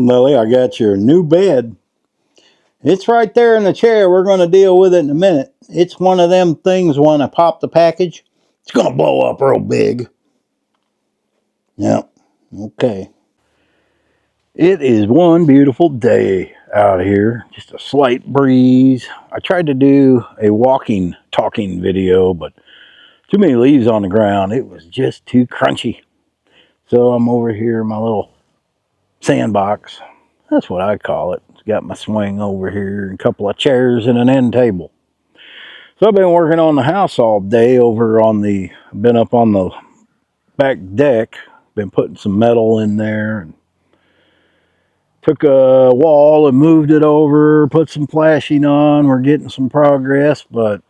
Lily, I got your new bed. It's right there in the chair. We're going to deal with it in a minute. It's one of them things when I pop the package, it's going to blow up real big. Yep. Okay. It is one beautiful day out here. Just a slight breeze. I tried to do a walking, talking video, but too many leaves on the ground. It was just too crunchy. So I'm over here in my little sandbox. That's what I call it. It's got my swing over here and a couple of chairs and an end table. So I've been working on the house all day been up on the back deck, been putting some metal in there, and took a wall and moved it over, put some flashing on. We're getting some progress, but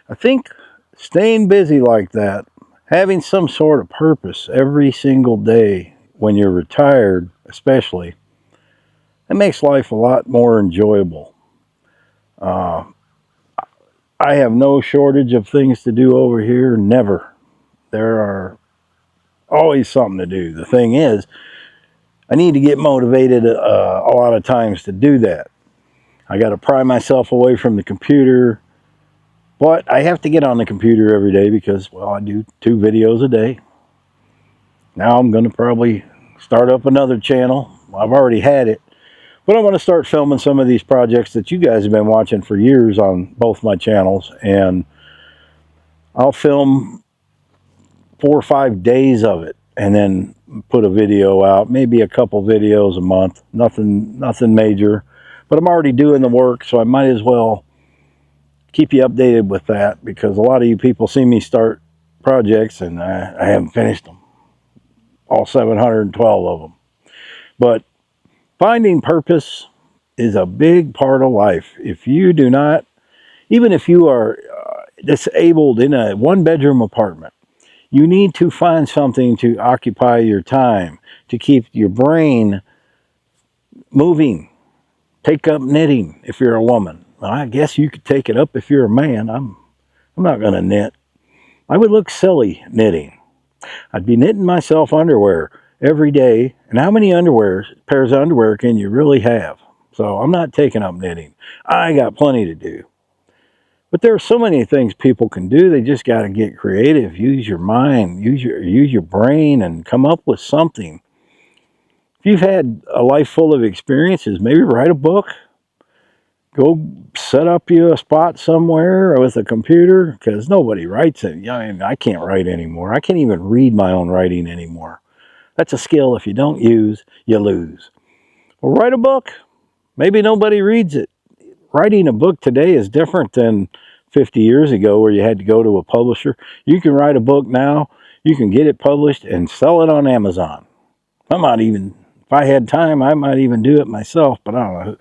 I think staying busy like that, having some sort of purpose every single day when you're retired, especially, it makes life a lot more enjoyable. Uh, I have no shortage of things to do over here, never. There are always something to do. The thing is, I need to get motivated a lot of times to do that. I got to pry myself away from the computer, but I have to get on the computer every day because, well, I do 2 videos a day. Now I'm going to probably start up another channel. I've already had it, but I'm going to start filming some of these projects that you guys have been watching for years on both my channels, and I'll film 4 or 5 days of it and then put a video out, maybe a couple videos a month. Nothing major, but I'm already doing the work, so I might as well keep you updated with that, because a lot of you people see me start projects and I haven't finished them, all 712 of them. But finding purpose is a big part of life. If you do not, even if you are disabled in a 1-bedroom apartment, you need to find something to occupy your time, to keep your brain moving. Take up knitting if you're a woman. Well, I guess you could take it up if you're a man. I'm not going to knit. I would look silly knitting. I'd be knitting myself underwear every day. And how many pairs of underwear can you really have? So I'm not taking up knitting. I got plenty to do. But there are so many things people can do. They just got to get creative. Use your mind, use your brain, and come up with something. If you've had a life full of experiences, maybe write a book. Go set up you a spot somewhere with a computer, because nobody writes it. I can't write anymore. I can't even read my own writing anymore. That's a skill. If you don't use, you lose. Well, write a book. Maybe nobody reads it. Writing a book today is different than 50 years ago, where you had to go to a publisher. You can write a book now. You can get it published and sell it on Amazon. If I had time, I might even do it myself, but I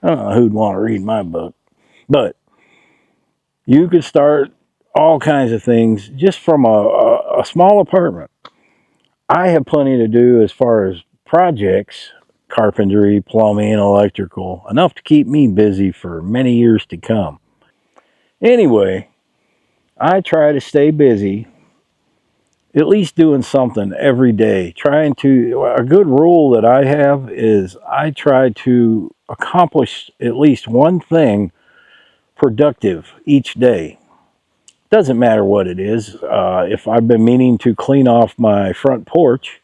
don't know who'd want to read my book. But you could start all kinds of things just from a small apartment. I have plenty to do as far as projects, carpentry, plumbing, electrical, enough to keep me busy for many years to come. Anyway, I try to stay busy, at least doing something every day. A good rule that I have is I try to accomplish at least one thing productive each day. Doesn't matter what it is. If I've been meaning to clean off my front porch,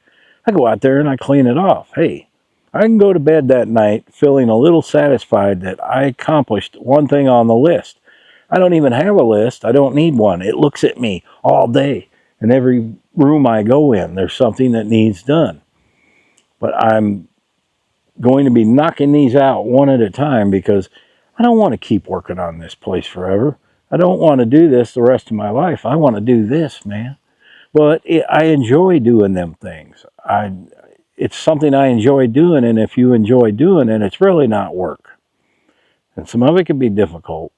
I go out there and I clean it off. Hey, I can go to bed that night feeling a little satisfied that I accomplished one thing on the list. I don't even have a list. I don't need one. It looks at me all day. In every room I go in, there's something that needs done. But I'm going to be knocking these out one at a time, because I don't want to keep working on this place forever. I don't want to do this the rest of my life. I want to do this, man. But I enjoy doing them things. It's something I enjoy doing, and if you enjoy doing it, it's really not work. And some of it can be difficult.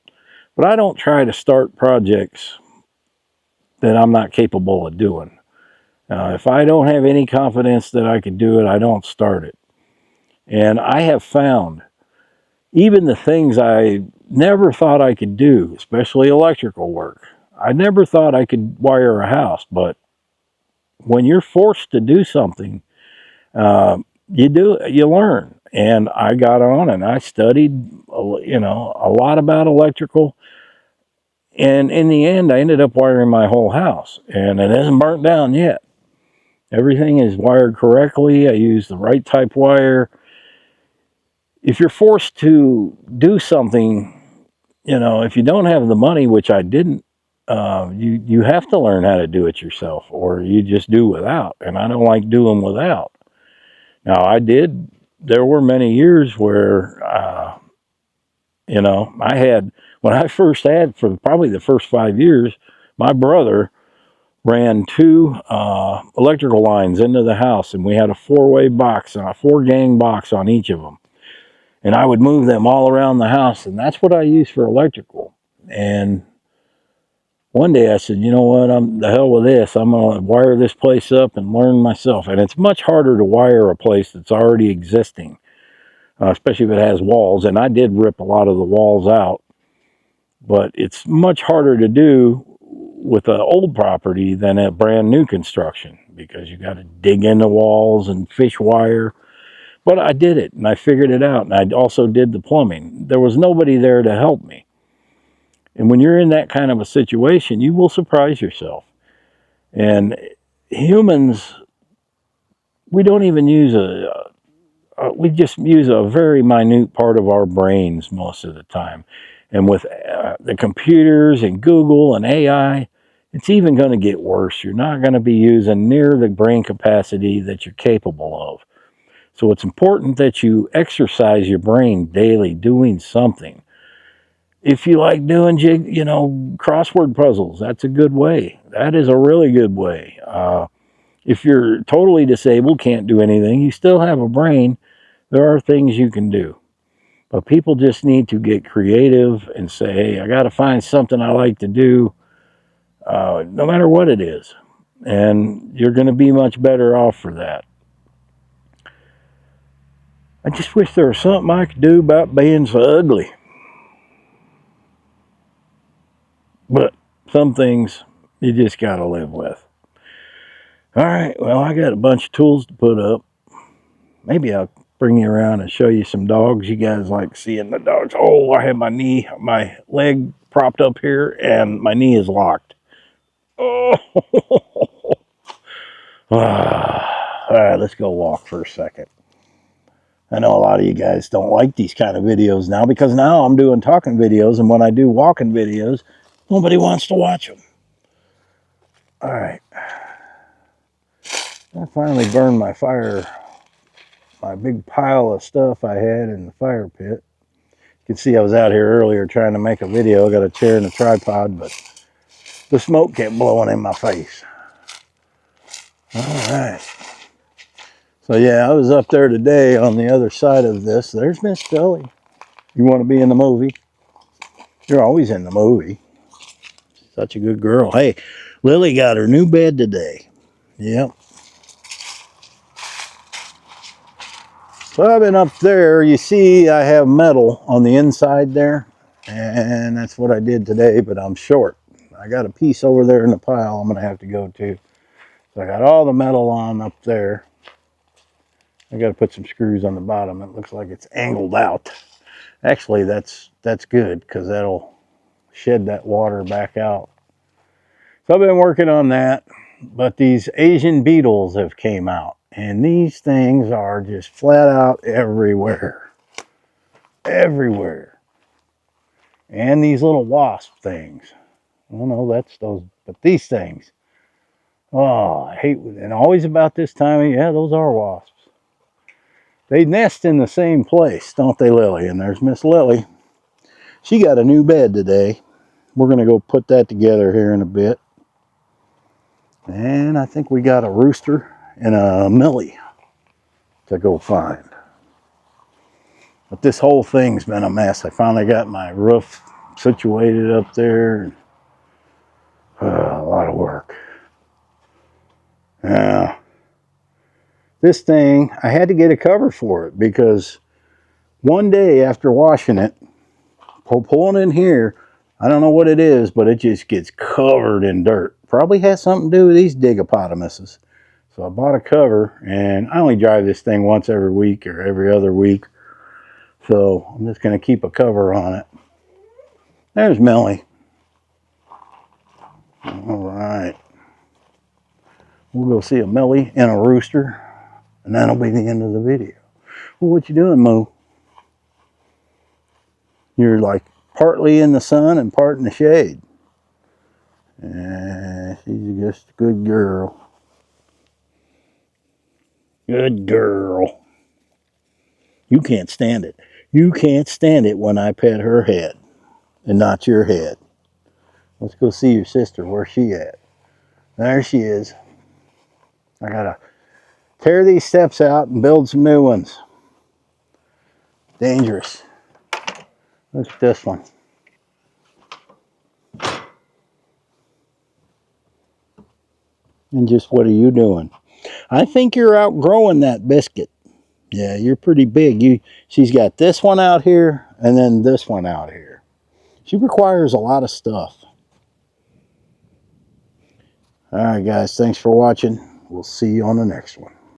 But I don't try to start projects that I'm not capable of doing. If I don't have any confidence that I could do it, I don't start it. And I have found even the things I never thought I could do, especially electrical work. I never thought I could wire a house, but when you're forced to do something, you learn. And I got on and I studied, you know, a lot about electrical. And in the end, I ended up wiring my whole house. And it isn't burnt down yet. Everything is wired correctly. I use the right type wire. If you're forced to do something, you know, if you don't have the money, which I didn't, you have to learn how to do it yourself, or you just do without. And I don't like doing without. Now, I did. There were many years where, you know, I had, when I first had, for probably the first 5 years, my brother ran two electrical lines into the house, and we had a four-way box, and a four-gang box on each of them. And I would move them all around the house, and that's what I used for electrical. And one day I said, you know what, I'm the hell with this. I'm going to wire this place up and learn myself. And it's much harder to wire a place that's already existing, especially if it has walls. And I did rip a lot of the walls out, but it's much harder to do with an old property than a brand new construction, because you got to dig in the walls and fish wire. But I did it, and I figured it out, and I also did the plumbing. There was nobody there to help me. And when you're in that kind of a situation, you will surprise yourself. And humans, we don't even use we just use a very minute part of our brains most of the time. And with the computers and Google and AI, it's even going to get worse. You're not going to be using near the brain capacity that you're capable of. So it's important that you exercise your brain daily doing something. If you like doing crossword puzzles, that's a good way. That is a really good way. If you're totally disabled, can't do anything, you still have a brain. There are things you can do. But people just need to get creative and say, hey, I got to find something I like to do, no matter what it is. And you're going to be much better off for that. I just wish there was something I could do about being so ugly. But some things you just got to live with. All right, well, I got a bunch of tools to put up. Maybe I'll bring you around and show you some dogs. You guys like seeing the dogs. Oh, I have my leg propped up here, and my knee is locked. Oh, all right, let's go walk for a second. I know a lot of you guys don't like these kind of videos now, because now I'm doing talking videos, and when I do walking videos, nobody wants to watch them. All right. I finally burned my big pile of stuff I had in the fire pit. You can see I was out here earlier trying to make a video. I got a chair and a tripod, but the smoke kept blowing in my face. All right. So yeah, I was up there today on the other side of this. There's Miss Scully. You want to be in the movie? You're always in the movie. Such a good girl. Hey, Lily got her new bed today. Yep. So I've been up there. You see I have metal on the inside there, and that's what I did today, but I'm short. I got a piece over there in the pile I'm going to have to go to. So I got all the metal on up there. I got to put some screws on the bottom. It looks like it's angled out. Actually, that's good, because that'll shed that water back out. So I've been working on that, but these Asian beetles have came out, and these things are just flat out everywhere. Everywhere. And these little wasp things. I don't know, that's those, but these things. Oh, I hate, and always about this time, yeah, those are wasps. They nest in the same place, don't they, Lily? And there's Miss Lily. She got a new bed today. We're going to go put that together here in a bit. And I think we got a rooster and a Millie to go find. But this whole thing's been a mess. I finally got my roof situated up there. A lot of work. This thing, I had to get a cover for it, because one day after washing it, pulling in here, I don't know what it is, but it just gets covered in dirt. Probably has something to do with these digopotamuses. So I bought a cover, and I only drive this thing once every week or every other week. So I'm just going to keep a cover on it. There's Millie. All right. We'll go see a Millie and a rooster, and that'll be the end of the video. Well, what you doing, Moo? You're like partly in the sun and part in the shade. She's just a good girl. Good girl. You can't stand it. You can't stand it when I pet her head and not your head. Let's go see your sister. Where's she at? There she is. I gotta tear these steps out and build some new ones. Dangerous. Look at this one. And just what are you doing? I think you're outgrowing that biscuit. Yeah, you're pretty big. She's got this one out here and then this one out here. She requires a lot of stuff. All right, guys. Thanks for watching. We'll see you on the next one.